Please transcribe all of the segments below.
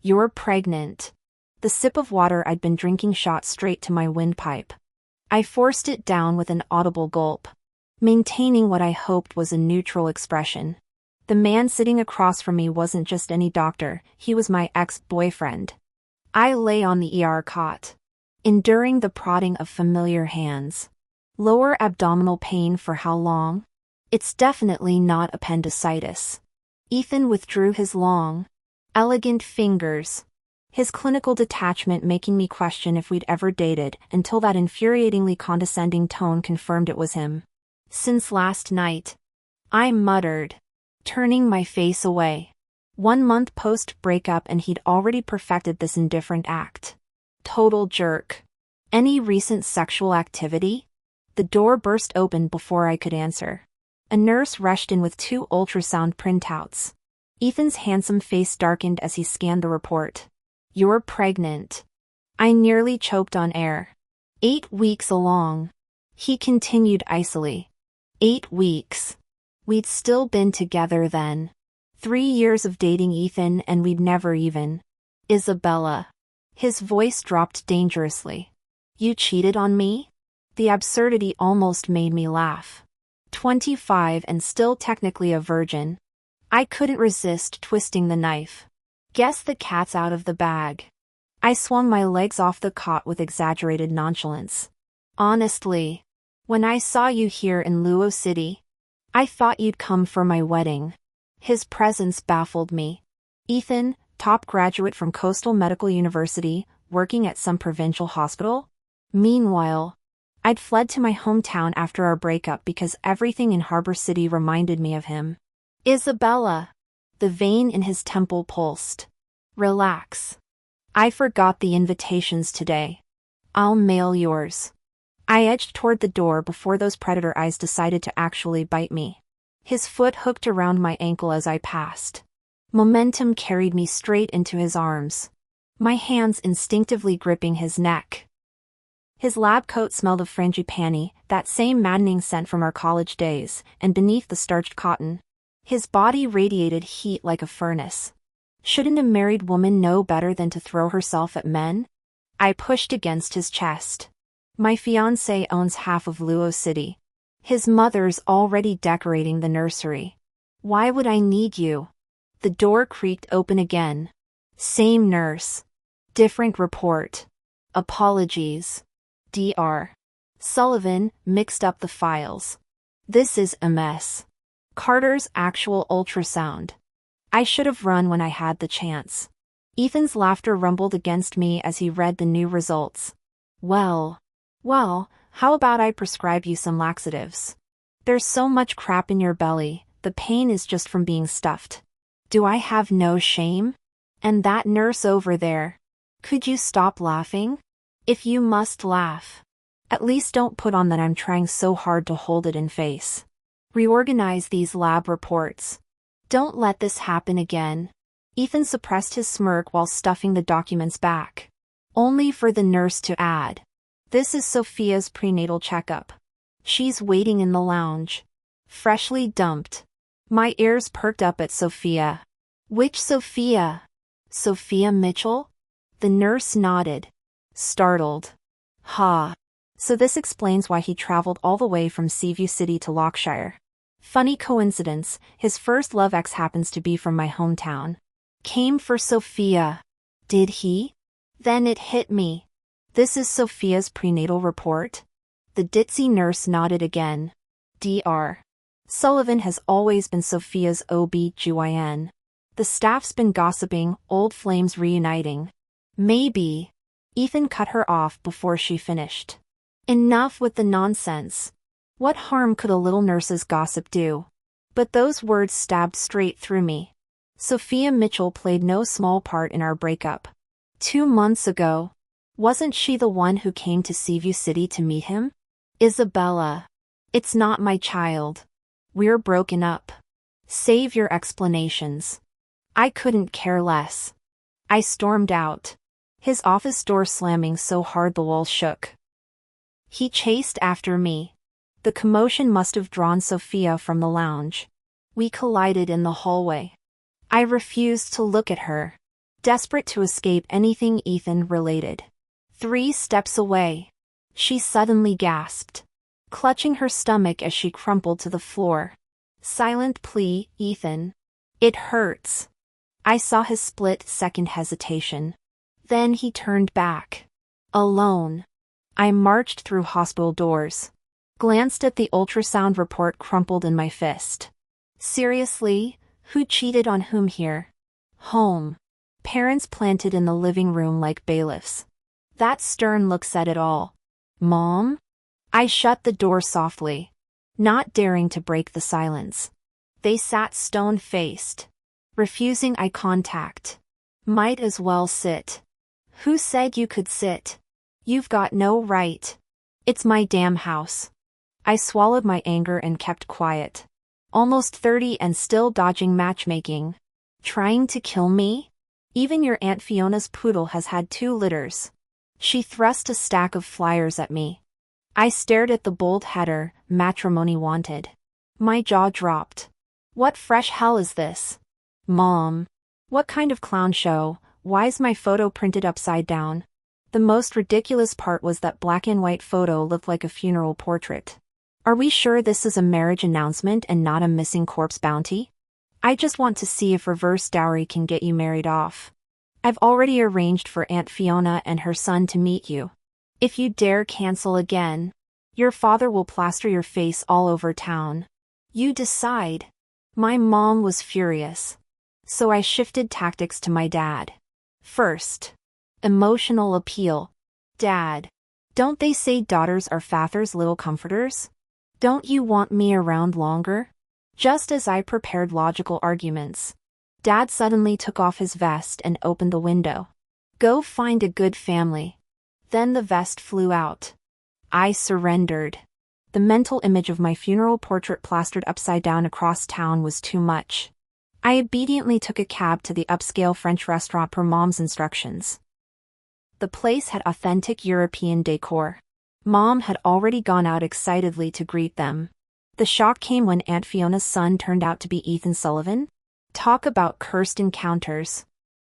You're pregnant. The sip of water I'd been drinking shot straight to my windpipe. I forced it down with an audible gulp, maintaining what I hoped was a neutral expression. The man sitting across from me wasn't just any doctor, he was my ex-boyfriend. I lay on the ER cot, enduring the prodding of familiar hands. Lower abdominal pain for how long? It's definitely not appendicitis. Ethan withdrew his long, elegant fingers, his clinical detachment making me question if we'd ever dated until that infuriatingly condescending tone confirmed it was him. Since last night, I muttered, turning my face away. 1 month post-breakup and he'd already perfected this indifferent act. Total jerk. Any recent sexual activity? The door burst open before I could answer. A nurse rushed in with 2 ultrasound printouts. Ethan's handsome face darkened as he scanned the report. You're pregnant. I nearly choked on air. 8 weeks along. He continued icily. 8 weeks. We'd still been together then. 3 years of dating Ethan and we'd never even. Isabella. His voice dropped dangerously. You cheated on me? The absurdity almost made me laugh. 25 and still technically a virgin. I couldn't resist twisting the knife. Guess the cat's out of the bag. I swung my legs off the cot with exaggerated nonchalance. Honestly, when I saw you here in Luo City, I thought you'd come for my wedding. His presence baffled me. Ethan, top graduate from Coastal Medical University, working at some provincial hospital? Meanwhile, I'd fled to my hometown after our breakup because everything in Harbor City reminded me of him. Isabella. The vein in his temple pulsed. Relax. I forgot the invitations today. I'll mail yours. I edged toward the door before those predator eyes decided to actually bite me. His foot hooked around my ankle as I passed. Momentum carried me straight into his arms, my hands instinctively gripping his neck. His lab coat smelled of frangipani, that same maddening scent from our college days, and beneath the starched cotton, his body radiated heat like a furnace. Shouldn't a married woman know better than to throw herself at men? I pushed against his chest. My fiancé owns half of Luo City. His mother's already decorating the nursery. Why would I need you? The door creaked open again. Same nurse. Different report. Apologies. Dr. Sullivan mixed up the files. This is a mess. Carter's actual ultrasound. I should have run when I had the chance. Ethan's laughter rumbled against me as he read the new results. Well, how about I prescribe you some laxatives? There's so much crap in your belly, the pain is just from being stuffed. Do I have no shame? And that nurse over there. Could you stop laughing? If you must laugh, at least don't put on that I'm trying so hard to hold it in face. Reorganize these lab reports. Don't let this happen again. Ethan suppressed his smirk while stuffing the documents back, only for the nurse to add. This is Sophia's prenatal checkup. She's waiting in the lounge. Freshly dumped. My ears perked up at Sophia. Which Sophia? Sophia Mitchell? The nurse nodded. Startled. Ha. So this explains why he traveled all the way from Seaview City to Lockshire. Funny coincidence, his first love ex happens to be from my hometown. Came for Sophia. Did he? Then it hit me. This is Sophia's prenatal report? The ditzy nurse nodded again. Dr. Sullivan has always been Sophia's OB-GYN. The staff's been gossiping, old flames reuniting. Maybe. Ethan cut her off before she finished. Enough with the nonsense. What harm could a little nurse's gossip do? But those words stabbed straight through me. Sophia Mitchell played no small part in our breakup. 2 months ago. Wasn't she the one who came to Seaview City to meet him? Isabella. It's not my child. We're broken up. Save your explanations. I couldn't care less. I stormed out, his office door slamming so hard the walls shook. He chased after me. The commotion must have drawn Sophia from the lounge. We collided in the hallway. I refused to look at her. desperate to escape anything Ethan related. 3 steps away. She suddenly gasped, clutching her stomach as she crumpled to the floor. Silent plea, Ethan. It hurts. I saw his split-second hesitation. Then he turned back. Alone. I marched through hospital doors. Glanced at the ultrasound report crumpled in my fist. Seriously, who cheated on whom here? Home. Parents planted in the living room like bailiffs. That stern look said it all. Mom? I shut the door softly, not daring to break the silence. They sat stone-faced, refusing eye contact. Might as well sit. Who said you could sit? You've got no right. It's my damn house. I swallowed my anger and kept quiet. Almost 30 and still dodging matchmaking. Trying to kill me? Even your Aunt Fiona's poodle has had 2 litters. She thrust a stack of flyers at me. I stared at the bold header, matrimony wanted. My jaw dropped. What fresh hell is this? Mom. What kind of clown show? Why's my photo printed upside down? The most ridiculous part was that black and white photo looked like a funeral portrait. Are we sure this is a marriage announcement and not a missing corpse bounty? I just want to see if reverse dowry can get you married off. I've already arranged for Aunt Fiona and her son to meet you. If you dare cancel again, your father will plaster your face all over town. You decide. My mom was furious. So I shifted tactics to my dad. First. Emotional appeal. Dad. Don't they say daughters are father's little comforters? Don't you want me around longer? Just as I prepared logical arguments, Dad suddenly took off his vest and opened the window. Go find a good family. Then the vest flew out. I surrendered. The mental image of my funeral portrait plastered upside down across town was too much. I obediently took a cab to the upscale French restaurant per Mom's instructions. The place had authentic European decor. Mom had already gone out excitedly to greet them. The shock came when Aunt Fiona's son turned out to be Ethan Sullivan. Talk about cursed encounters.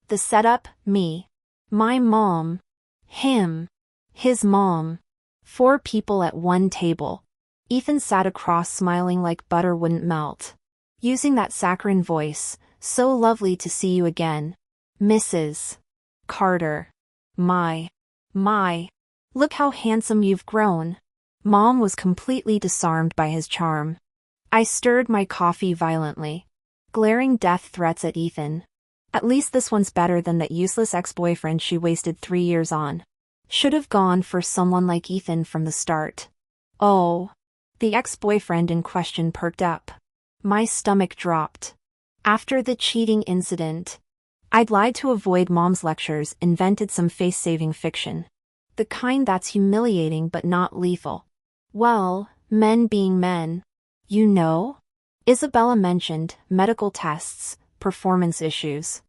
The setup, me. My mom. Him. His mom. 4 people at one table. Ethan sat across smiling like butter wouldn't melt. Using that saccharine voice, so lovely to see you again. Mrs. Carter. My. Look how handsome you've grown. Mom was completely disarmed by his charm. I stirred my coffee violently, glaring death threats at Ethan. At least this one's better than that useless ex-boyfriend she wasted 3 years on. Should have gone for someone like Ethan from the start. Oh. The ex-boyfriend in question perked up. My stomach dropped. After the cheating incident, I'd lied to avoid Mom's lectures, invented some face-saving fiction. The kind that's humiliating but not lethal. Well, men being men. You know? Isabella mentioned medical tests, performance issues.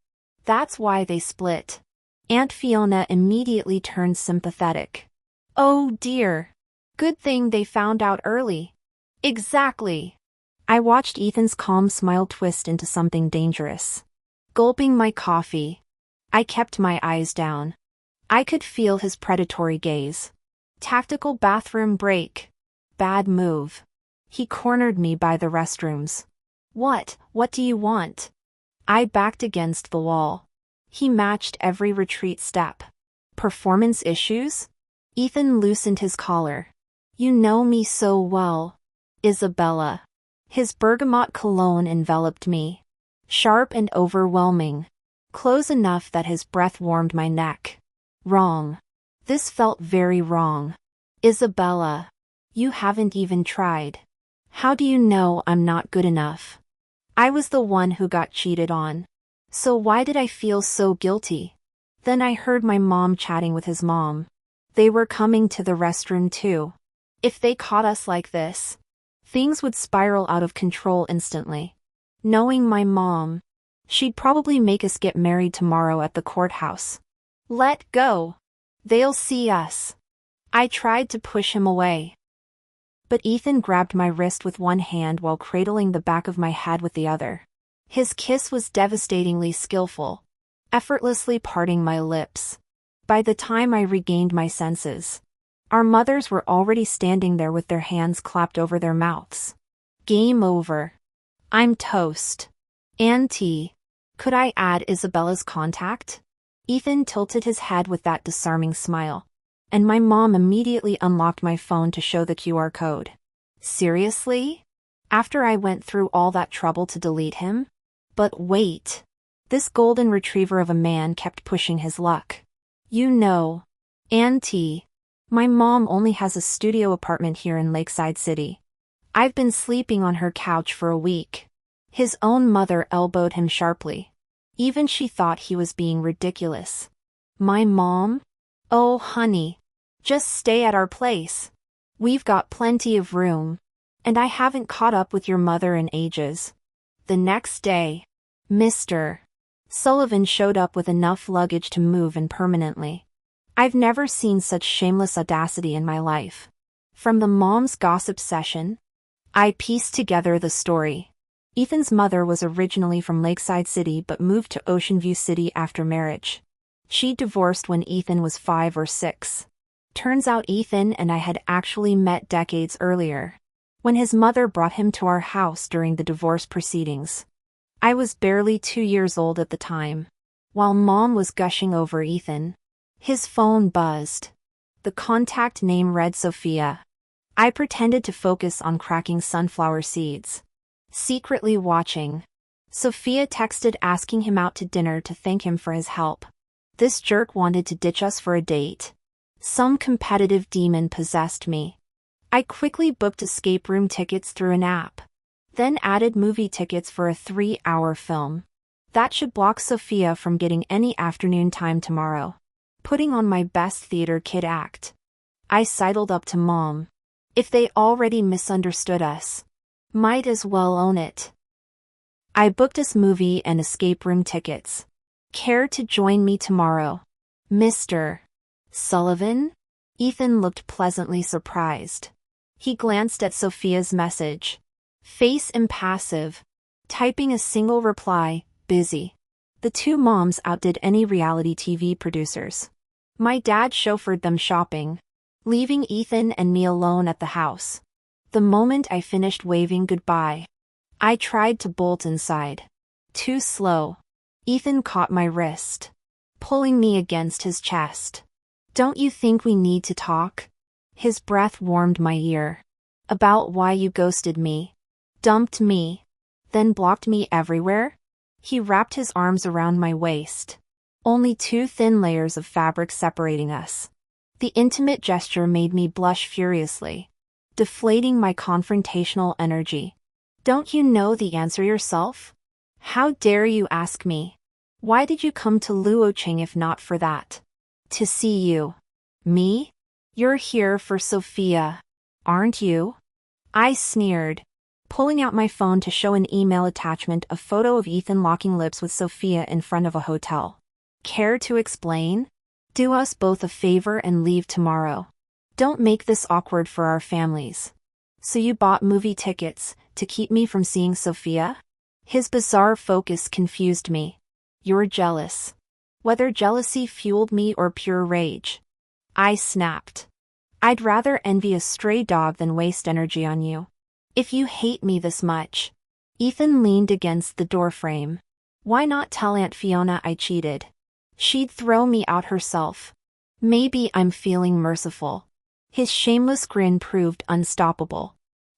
That's why they split. Aunt Fiona immediately turned sympathetic. Oh dear. Good thing they found out early. Exactly. I watched Ethan's calm smile twist into something dangerous. Gulping my coffee, I kept my eyes down. I could feel his predatory gaze. Tactical bathroom break. Bad move. He cornered me by the restrooms. What do you want? I backed against the wall. He matched every retreat step. Performance issues? Ethan loosened his collar. You know me so well, Isabella. His bergamot cologne enveloped me. Sharp and overwhelming. Close enough that his breath warmed my neck. Wrong. This felt very wrong. Isabella. You haven't even tried. How do you know I'm not good enough? I was the one who got cheated on. So why did I feel so guilty? Then I heard my mom chatting with his mom. They were coming to the restroom too. If they caught us like this, things would spiral out of control instantly. Knowing my mom, she'd probably make us get married tomorrow at the courthouse. Let go. They'll see us. I tried to push him away. But Ethan grabbed my wrist with one hand while cradling the back of my head with the other. His kiss was devastatingly skillful. effortlessly parting my lips. By the time I regained my senses, our mothers were already standing there with their hands clapped over their mouths. Game over. I'm toast. Auntie. Could I add Isabella's contact? Ethan tilted his head with that disarming smile, and my mom immediately unlocked my phone to show the QR code. Seriously? After I went through all that trouble to delete him? But wait. This golden retriever of a man kept pushing his luck. You know, Auntie, my mom only has a studio apartment here in Lakeside City. I've been sleeping on her couch for a week. His own mother elbowed him sharply. Even she thought he was being ridiculous. My mom? Oh, honey. Just stay at our place. We've got plenty of room. And I haven't caught up with your mother in ages. The next day, Mr. Sullivan showed up with enough luggage to move in permanently. I've never seen such shameless audacity in my life. From the mom's gossip session, I pieced together the story. Ethan's mother was originally from Lakeside City but moved to Ocean View City after marriage. She divorced when Ethan was 5 or 6. Turns out Ethan and I had actually met decades earlier, when his mother brought him to our house during the divorce proceedings. I was barely 2 years old at the time. While Mom was gushing over Ethan, his phone buzzed. The contact name read Sophia. I pretended to focus on cracking sunflower seeds, secretly watching. Sophia texted asking him out to dinner to thank him for his help. This jerk wanted to ditch us for a date. Some competitive demon possessed me. I quickly booked escape room tickets through an app, then added movie tickets for a 3-hour film. That should block Sophia from getting any afternoon time tomorrow. Putting on my best theater kid act, I sidled up to Mom. If they already misunderstood us, might as well own it. I booked us movie and escape room tickets. Care to join me tomorrow, Mr. Sullivan? Ethan looked pleasantly surprised. He glanced at Sophia's message. Face impassive. Typing a single reply, busy. The two moms outdid any reality TV producers. My dad chauffeured them shopping, leaving Ethan and me alone at the house. The moment I finished waving goodbye, I tried to bolt inside. Too slow. Ethan caught my wrist, pulling me against his chest. Don't you think we need to talk? His breath warmed my ear. About why you ghosted me, dumped me, then blocked me everywhere? He wrapped his arms around my waist. Only 2 thin layers of fabric separating us. The intimate gesture made me blush furiously, deflating my confrontational energy. Don't you know the answer yourself? How dare you ask me? Why did you come to Luocheng if not for that? To see you. Me? You're here for Sophia, aren't you? I sneered, pulling out my phone to show an email attachment, a photo of Ethan locking lips with Sophia in front of a hotel. Care to explain? Do us both a favor and leave tomorrow. Don't make this awkward for our families. So you bought movie tickets to keep me from seeing Sophia? His bizarre focus confused me. You're jealous. Whether jealousy fueled me or pure rage, I snapped. I'd rather envy a stray dog than waste energy on you. If you hate me this much. Ethan leaned against the doorframe. Why not tell Aunt Fiona I cheated? She'd throw me out herself. Maybe I'm feeling merciful. His shameless grin proved unstoppable.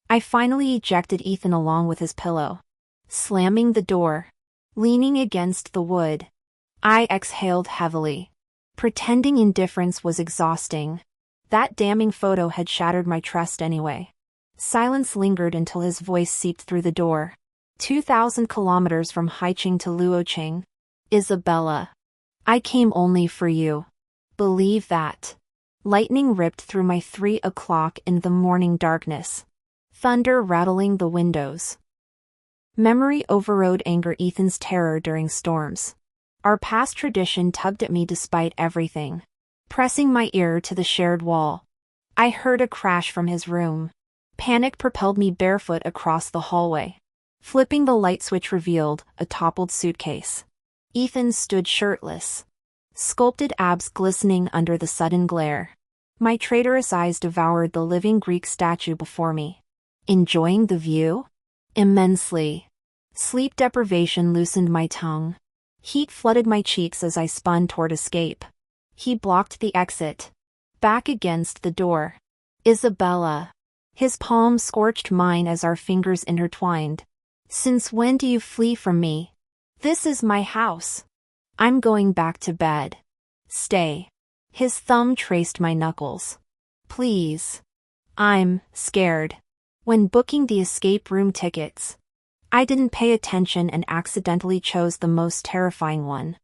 I finally ejected Ethan along with his pillow. Slamming the door, leaning against the wood, I exhaled heavily. Pretending indifference was exhausting. That damning photo had shattered my trust anyway. Silence lingered until his voice seeped through the door. 2,000 kilometers from Haicheng to Luocheng. Isabella. I came only for you. Believe that. Lightning ripped through my 3 o'clock in the morning darkness. Thunder rattling the windows. Memory overrode anger, Ethan's terror during storms. Our past tradition tugged at me despite everything. Pressing my ear to the shared wall, I heard a crash from his room. Panic propelled me barefoot across the hallway. Flipping the light switch revealed a toppled suitcase. Ethan stood shirtless, sculpted abs glistening under the sudden glare. My traitorous eyes devoured the living Greek statue before me. Enjoying the view? Immensely. Sleep deprivation loosened my tongue. Heat flooded my cheeks as I spun toward escape. He blocked the exit. Back against the door. Isabella. His palm scorched mine as our fingers intertwined. Since when do you flee from me? This is my house. I'm going back to bed. Stay. His thumb traced my knuckles. Please. I'm scared. When booking the escape room tickets, I didn't pay attention and accidentally chose the most terrifying one.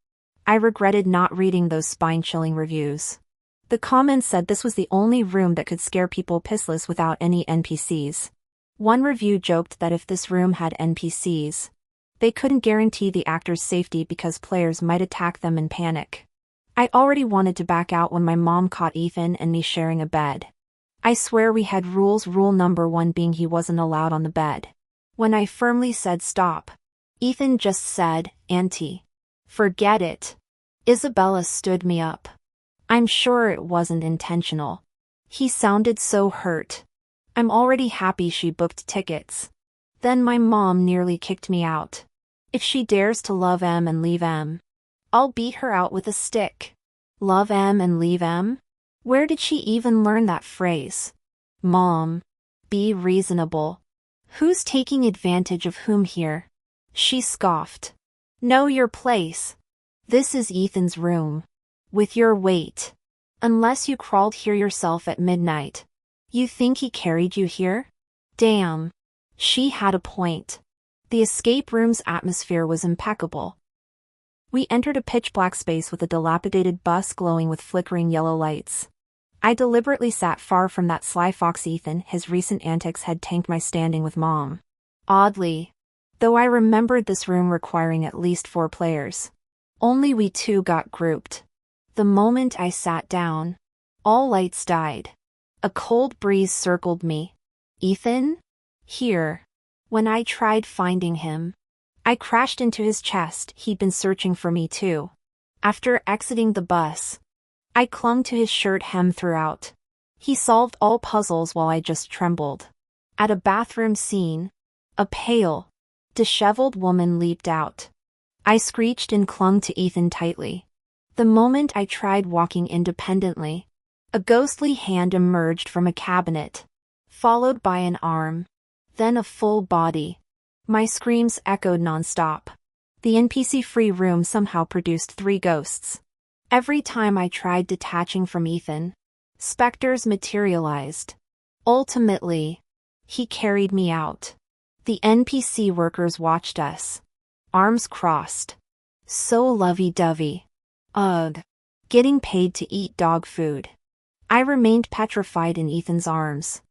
I regretted not reading those spine-chilling reviews. The comments said this was the only room that could scare people pissless without any NPCs. One review joked that if this room had NPCs, they couldn't guarantee the actors' safety because players might attack them in panic. I already wanted to back out when my mom caught Ethan and me sharing a bed. I swear we had rules, rule number 1 being he wasn't allowed on the bed. When I firmly said stop, Ethan just said, "Auntie, forget it." Isabella stood me up. I'm sure it wasn't intentional. He sounded so hurt. I'm already happy she booked tickets. Then my mom nearly kicked me out. If she dares to love M and leave M, I'll beat her out with a stick. Love M and leave M? Where did she even learn that phrase? Mom, be reasonable. Who's taking advantage of whom here? She scoffed. Know your place. This is Ethan's room. With your weight. Unless you crawled here yourself at midnight. You think he carried you here? Damn. She had a point. The escape room's atmosphere was impeccable. We entered a pitch-black space with a dilapidated bus glowing with flickering yellow lights. I deliberately sat far from that sly fox Ethan. His recent antics had tanked my standing with Mom. Oddly, though I remembered this room requiring at least 4 players. Only we 2 got grouped. The moment I sat down, all lights died. A cold breeze circled me. Ethan? Here. When I tried finding him, I crashed into his chest. He'd been searching for me too. After exiting the bus, I clung to his shirt hem throughout. He solved all puzzles while I just trembled. At a bathroom scene, a pale, disheveled woman leaped out. I screeched and clung to Ethan tightly. The moment I tried walking independently, a ghostly hand emerged from a cabinet, followed by an arm, then a full body. My screams echoed nonstop. The NPC-free room somehow produced 3 ghosts. Every time I tried detaching from Ethan, specters materialized. Ultimately, he carried me out. The NPC workers watched us, arms crossed. So lovey-dovey. Ugh. Getting paid to eat dog food. I remained petrified in Ethan's arms,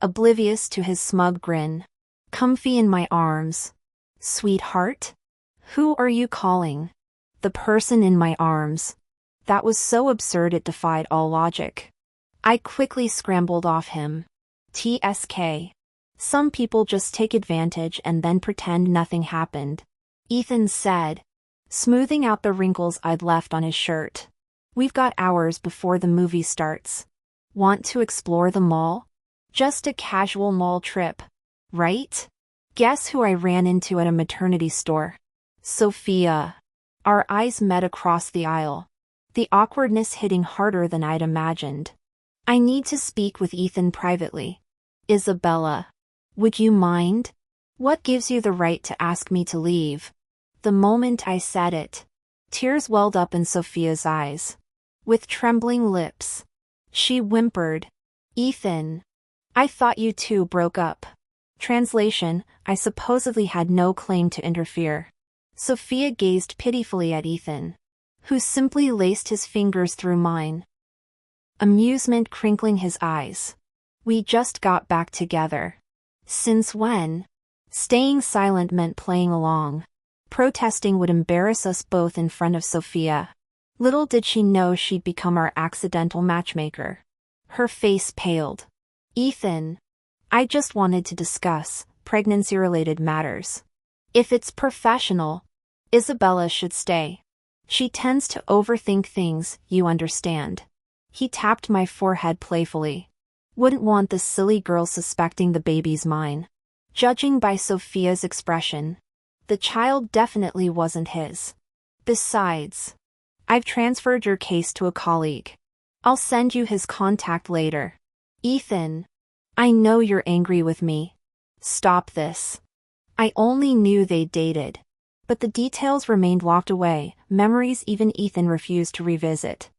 oblivious to his smug grin. Comfy in my arms. Sweetheart? Who are you calling? The person in my arms. That was so absurd it defied all logic. I quickly scrambled off him. TSK. Some people just take advantage and then pretend nothing happened. Ethan said, smoothing out the wrinkles I'd left on his shirt. We've got hours before the movie starts. Want to explore the mall? Just a casual mall trip, right? Guess who I ran into at a maternity store? Sophia. Our eyes met across the aisle. The awkwardness hitting harder than I'd imagined. I need to speak with Ethan privately. Isabella. Would you mind? What gives you the right to ask me to leave? The moment I said it, tears welled up in Sophia's eyes. With trembling lips, she whimpered, Ethan. I thought you two broke up. Translation, I supposedly had no claim to interfere. Sophia gazed pitifully at Ethan, who simply laced his fingers through mine. Amusement crinkling his eyes. We just got back together. Since when? Staying silent meant playing along. Protesting would embarrass us both in front of Sophia. Little did she know she'd become our accidental matchmaker. Her face paled. Ethan. I just wanted to discuss pregnancy-related matters. If it's professional, Isabella should stay. She tends to overthink things, you understand. He tapped my forehead playfully. Wouldn't want this silly girl suspecting the baby's mine. Judging by Sophia's expression, the child definitely wasn't his. Besides, I've transferred your case to a colleague. I'll send you his contact later. Ethan, I know you're angry with me. Stop this. I only knew they dated. But the details remained locked away, memories even Ethan refused to revisit.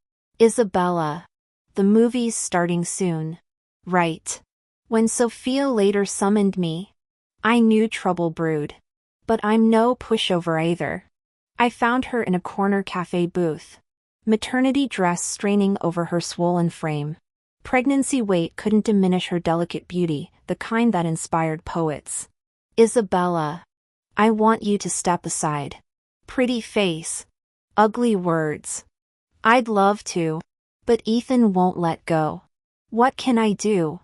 Isabella. The movie's starting soon. Right. When Sophia later summoned me, I knew trouble brewed. But I'm no pushover either. I found her in a corner cafe booth. Maternity dress straining over her swollen frame. Pregnancy weight couldn't diminish her delicate beauty, the kind that inspired poets. Isabella. I want you to step aside. Pretty face. Ugly words. I'd love to. But Ethan won't let go. What can I do?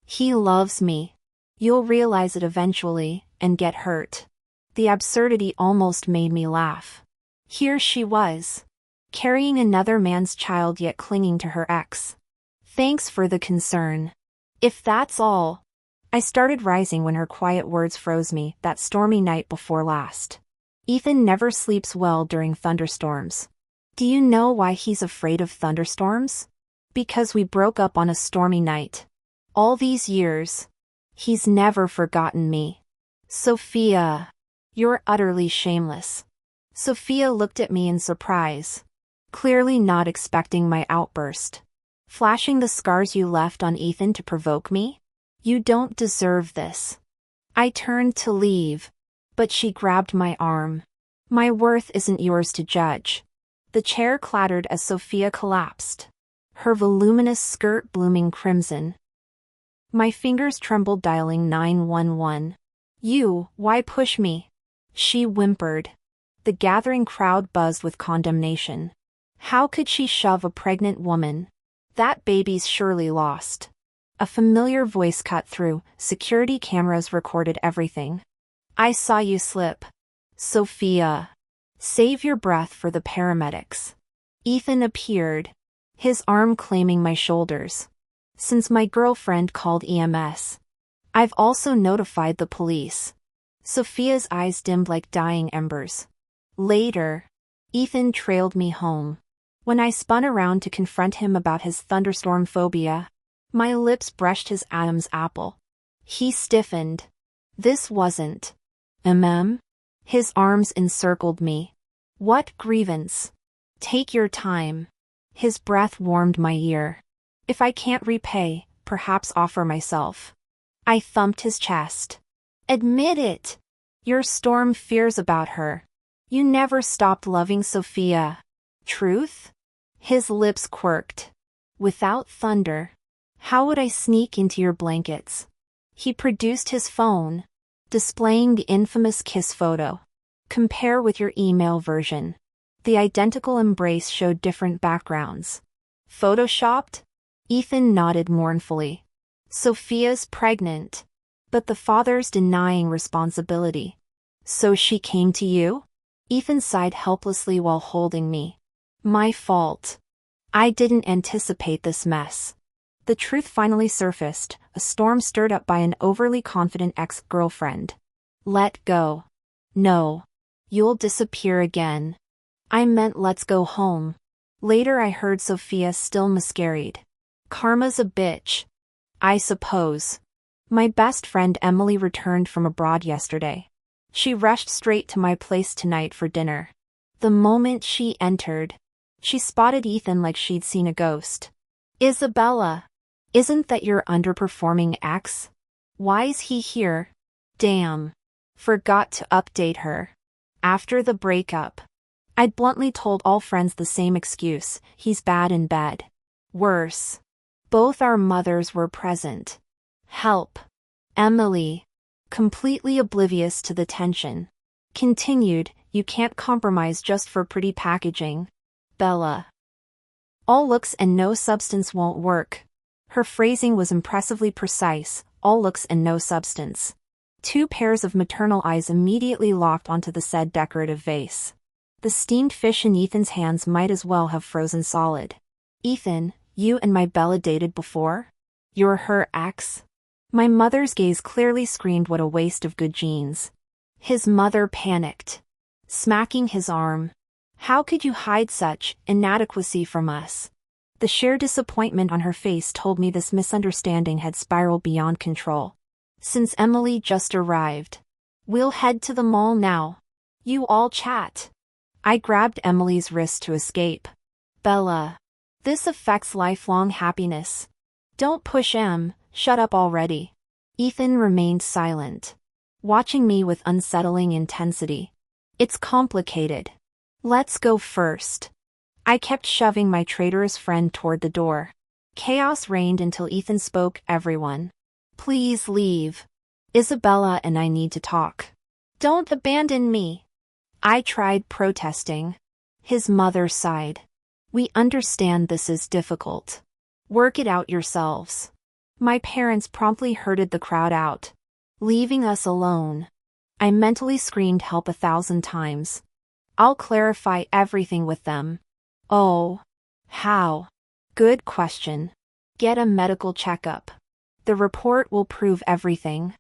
He loves me. You'll realize it eventually, and get hurt. The absurdity almost made me laugh. Here she was, carrying another man's child yet clinging to her ex. Thanks for the concern. If that's all. I started rising when her quiet words froze me, that stormy night before last. Ethan never sleeps well during thunderstorms. Do you know why he's afraid of thunderstorms? Because we broke up on a stormy night. All these years. He's never forgotten me. Sophia. You're utterly shameless. Sophia looked at me in surprise, clearly not expecting my outburst. Flashing the scars you left on Ethan to provoke me? You don't deserve this. I turned to leave, but she grabbed my arm. My worth isn't yours to judge. The chair clattered as Sophia collapsed, her voluminous skirt blooming crimson. My fingers trembled dialing 911. Why push me? She whimpered. The gathering crowd buzzed with condemnation. How could she shove a pregnant woman? That baby's surely lost. A familiar voice cut through, security cameras recorded everything. I saw you slip. Sophia. Save your breath for the paramedics. Ethan appeared, his arm claiming my shoulders. Since my girlfriend called EMS, I've also notified the police. Sophia's eyes dimmed like dying embers. Later, Ethan trailed me home. When I spun around to confront him about his thunderstorm phobia, my lips brushed his Adam's apple. He stiffened. This wasn't. His arms encircled me. What grievance? Take your time. His breath warmed my ear. If I can't repay, perhaps offer myself. I thumped his chest. Admit it. Your storm fears about her. You never stopped loving Sophia. Truth? His lips quirked. Without thunder, how would I sneak into your blankets? He produced his phone, displaying the infamous kiss photo. Compare with your email version. The identical embrace showed different backgrounds. Photoshopped? Ethan nodded mournfully. Sophia's pregnant, but the father's denying responsibility. So she came to you? Ethan sighed helplessly while holding me. My fault. I didn't anticipate this mess. The truth finally surfaced, a storm stirred up by an overly confident ex-girlfriend. Let go. No. You'll disappear again. I meant let's go home. Later I heard Sophia still miscarried. Karma's a bitch. I suppose. My best friend Emily returned from abroad yesterday. She rushed straight to my place tonight for dinner. The moment she entered, she spotted Ethan like she'd seen a ghost. Isabella. Isn't that your underperforming ex? Why's he here? Damn. Forgot to update her. After the breakup, I'd bluntly told all friends the same excuse, he's bad in bed. Worse. Both our mothers were present. Help. Emily, completely oblivious to the tension, continued, you can't compromise just for pretty packaging. Bella. All looks and no substance won't work. Her phrasing was impressively precise, all looks and no substance. Two pairs of maternal eyes immediately locked onto the said decorative vase. The steamed fish in Ethan's hands might as well have frozen solid. Ethan, you and my Bella dated before? You're her ex? My mother's gaze clearly screamed what a waste of good genes. His mother panicked, smacking his arm. How could you hide such inadequacy from us? The sheer disappointment on her face told me this misunderstanding had spiraled beyond control. Since Emily just arrived. We'll head to the mall now. You all chat. I grabbed Emily's wrist to escape. Bella. This affects lifelong happiness. Don't push Em, shut up already. Ethan remained silent, watching me with unsettling intensity. It's complicated. Let's go first. I kept shoving my traitorous friend toward the door. Chaos reigned until Ethan spoke. Everyone. Please leave. Isabella and I need to talk. Don't abandon me. I tried protesting. His mother sighed. We understand this is difficult. Work it out yourselves. My parents promptly herded the crowd out, leaving us alone. I mentally screamed help 1,000 times. I'll clarify everything with them. Oh. How? Good question. Get a medical checkup. The report will prove everything.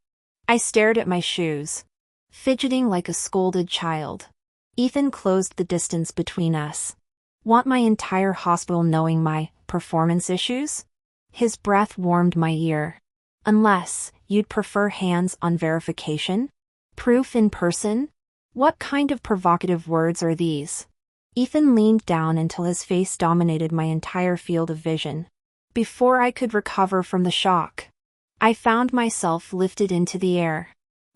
I stared at my shoes, fidgeting like a scolded child. Ethan closed the distance between us. Want my entire hospital knowing my performance issues? His breath warmed my ear. Unless you'd prefer hands-on verification? Proof in person? What kind of provocative words are these? Ethan leaned down until his face dominated my entire field of vision. Before I could recover from the shock, I found myself lifted into the air.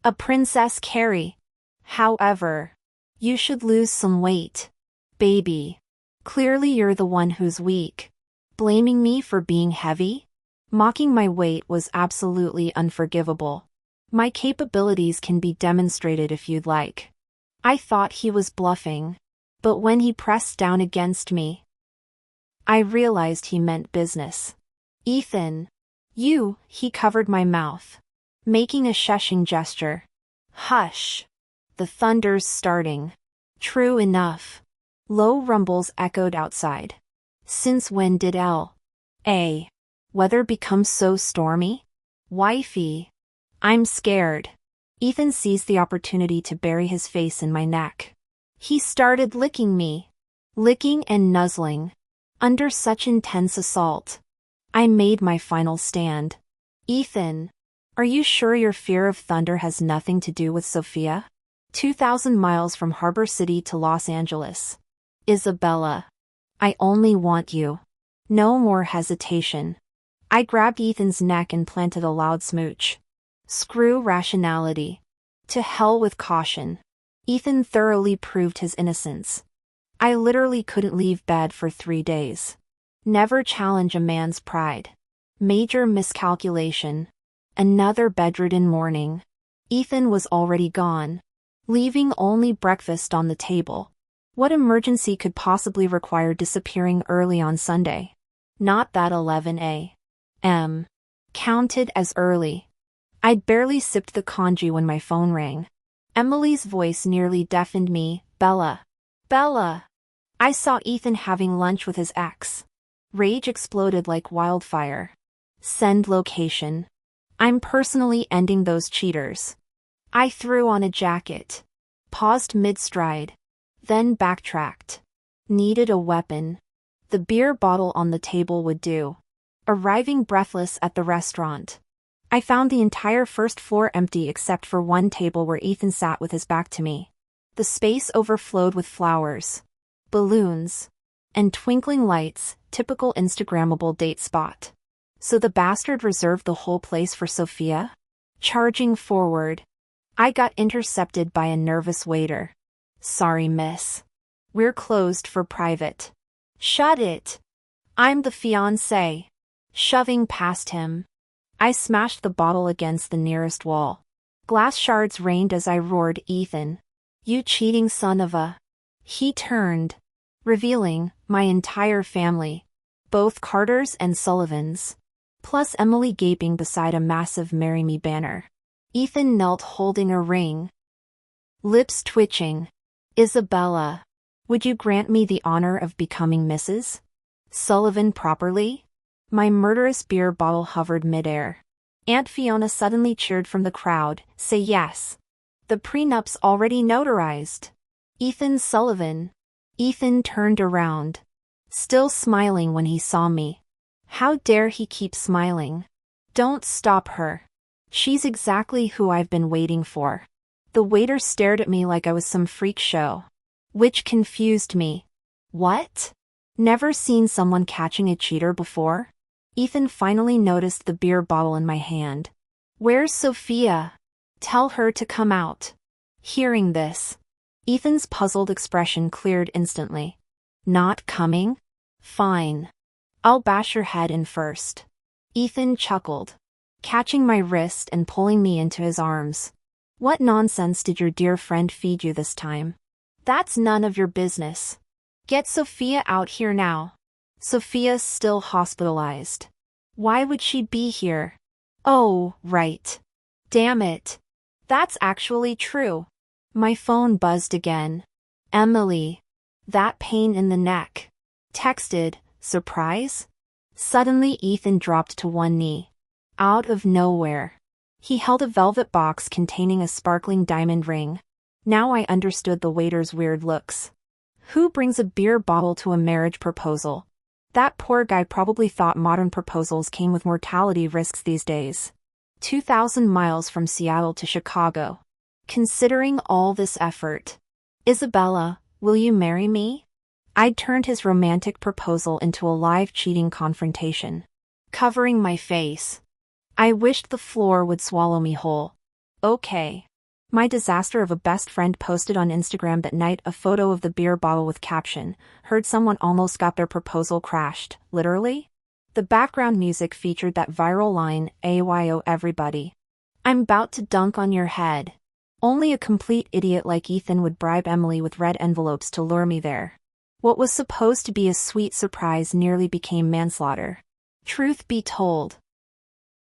A Princess Carrie. However, you should lose some weight. Baby. Clearly you're the one who's weak. Blaming me for being heavy? Mocking my weight was absolutely unforgivable. My capabilities can be demonstrated if you'd like. I thought he was bluffing. But when he pressed down against me, I realized he meant business. Ethan. He covered my mouth, making a shushing gesture. Hush. The thunder's starting. True enough. Low rumbles echoed outside. Since when did L.A. weather become so stormy? Wifey. I'm scared. Ethan seized the opportunity to bury his face in my neck. He started licking me. Licking and nuzzling. Under such intense assault, I made my final stand. Ethan. Are you sure your fear of thunder has nothing to do with Sophia? 2,000 miles from Harbor City to Los Angeles. Isabella. I only want you. No more hesitation. I grabbed Ethan's neck and planted a loud smooch. Screw rationality. To hell with caution. Ethan thoroughly proved his innocence. I literally couldn't leave bed for 3 days. Never challenge a man's pride. Major miscalculation. Another bedridden morning. Ethan was already gone, leaving only breakfast on the table. What emergency could possibly require disappearing early on Sunday? Not that 11 a.m. counted as early. I'd barely sipped the congee when my phone rang. Emily's voice nearly deafened me. Bella. Bella. I saw Ethan having lunch with his ex. Rage exploded like wildfire. Send location. I'm personally ending those cheaters. I threw on a jacket, paused mid-stride, then backtracked. Needed a weapon. The beer bottle on the table would do. Arriving breathless at the restaurant, I found the entire first floor empty except for one table where Ethan sat with his back to me. The space overflowed with flowers, balloons, and twinkling lights, typical Instagrammable date spot. So the bastard reserved the whole place for Sophia? Charging forward, I got intercepted by a nervous waiter. Sorry, miss. We're closed for private. Shut it. I'm the fiancé. Shoving past him, I smashed the bottle against the nearest wall. Glass shards rained as I roared, Ethan. You cheating son of a... He turned, revealing my entire family. Both Carters and Sullivans. Plus Emily gaping beside a massive Marry Me banner. Ethan knelt holding a ring. Lips twitching. Isabella. Would you grant me the honor of becoming Mrs. Sullivan properly? My murderous beer bottle hovered midair. Aunt Fiona suddenly cheered from the crowd, "Say yes. The prenup's already notarized. Ethan Sullivan." Ethan turned around, still smiling when he saw me. How dare he keep smiling? Don't stop her. She's exactly who I've been waiting for. The waiter stared at me like I was some freak show, which confused me. What? Never seen someone catching a cheater before? Ethan finally noticed the beer bottle in my hand. "Where's Sophia? Tell her to come out." Hearing this, Ethan's puzzled expression cleared instantly. "Not coming? Fine. I'll bash your head in first." Ethan chuckled, catching my wrist and pulling me into his arms. "What nonsense did your dear friend feed you this time? That's none of your business. Get Sophia out here now." Sophia's still hospitalized. Why would she be here? Oh, right. Damn it. That's actually true. My phone buzzed again. Emily. That pain in the neck. Texted, "Surprise?" Suddenly Ethan dropped to one knee. Out of nowhere. He held a velvet box containing a sparkling diamond ring. Now I understood the waiter's weird looks. Who brings a beer bottle to a marriage proposal? That poor guy probably thought modern proposals came with mortality risks these days. 2,000 miles from Seattle to Chicago. Considering all this effort. "Isabella, will you marry me?" I'd turned his romantic proposal into a live cheating confrontation. Covering my face, I wished the floor would swallow me whole. Okay. My disaster of a best friend posted on Instagram that night a photo of the beer bottle with caption, "Heard someone almost got their proposal crashed, literally?" The background music featured that viral line, "AYO everybody. I'm about to dunk on your head." Only a complete idiot like Ethan would bribe Emily with red envelopes to lure me there. What was supposed to be a sweet surprise nearly became manslaughter. Truth be told,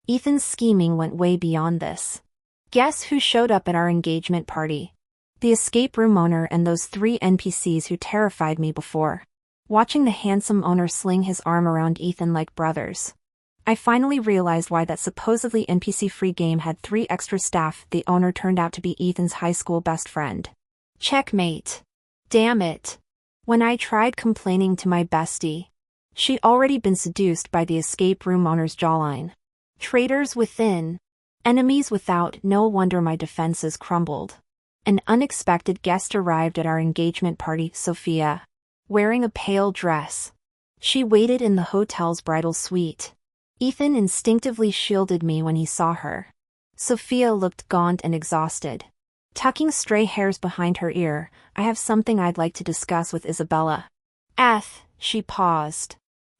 Ethan's scheming went way beyond this. Guess who showed up at our engagement party? The escape room owner and those 3 NPCs who terrified me before. Watching the handsome owner sling his arm around Ethan like brothers, I finally realized why that supposedly NPC-free game had 3 extra staff. The owner turned out to be Ethan's high school best friend. Checkmate. Damn it. When I tried complaining to my bestie, she'd already been seduced by the escape room owner's jawline. Traitors within, enemies without. No wonder my defenses crumbled. An unexpected guest arrived at our engagement party, Sophia, wearing a pale dress. She waited in the hotel's bridal suite. Ethan instinctively shielded me when he saw her. Sophia looked gaunt and exhausted. Tucking stray hairs behind her ear, "I have something I'd like to discuss with Isabella." She paused,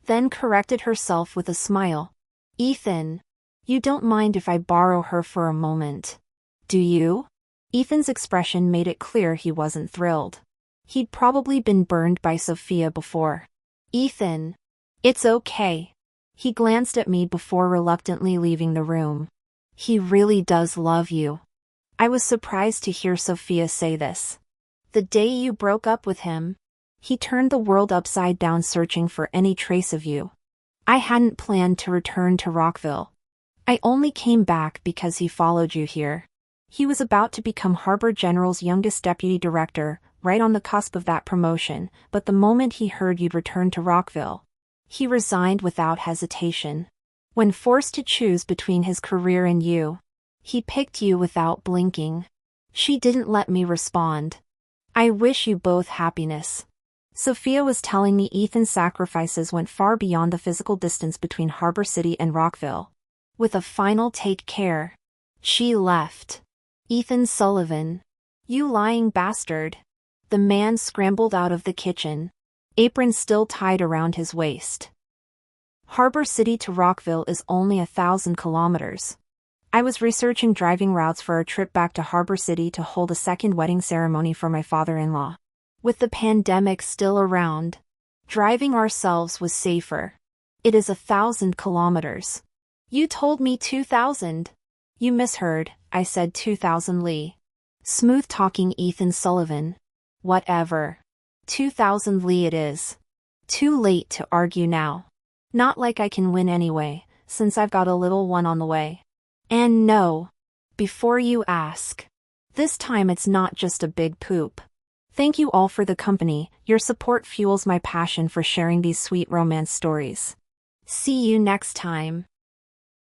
then corrected herself with a smile. "Ethan, you don't mind if I borrow her for a moment, do you?" Ethan's expression made it clear he wasn't thrilled. He'd probably been burned by Sophia before. "Ethan, it's okay." He glanced at me before reluctantly leaving the room. "He really does love you." I was surprised to hear Sophia say this. "The day you broke up with him, he turned the world upside down searching for any trace of you." I hadn't planned to return to Rockville. I only came back because he followed you here. He was about to become Harbor General's youngest deputy director, right on the cusp of that promotion, but the moment he heard you'd returned to Rockville, he resigned without hesitation. When forced to choose between his career and you, he picked you without blinking. She didn't let me respond. "I wish you both happiness." Sophia was telling me Ethan's sacrifices went far beyond the physical distance between Harbor City and Rockville. With a final "take care," she left. "Ethan Sullivan. You lying bastard." The man scrambled out of the kitchen, apron still tied around his waist. Harbor City to Rockville is only 1,000 kilometers. I was researching driving routes for our trip back to Harbor City to hold a second wedding ceremony for my father-in-law. With the pandemic still around, driving ourselves was safer. It is 1,000 kilometers. "You told me 2,000. You misheard, I said 2,000 li. Smooth talking Ethan Sullivan. Whatever. 2,000 Li it is. Too late to argue now. Not like I can win anyway, since I've got a little one on the way. And no. Before you ask. This time it's not just a big poop. Thank you all for the company, your support fuels my passion for sharing these sweet romance stories. See you next time.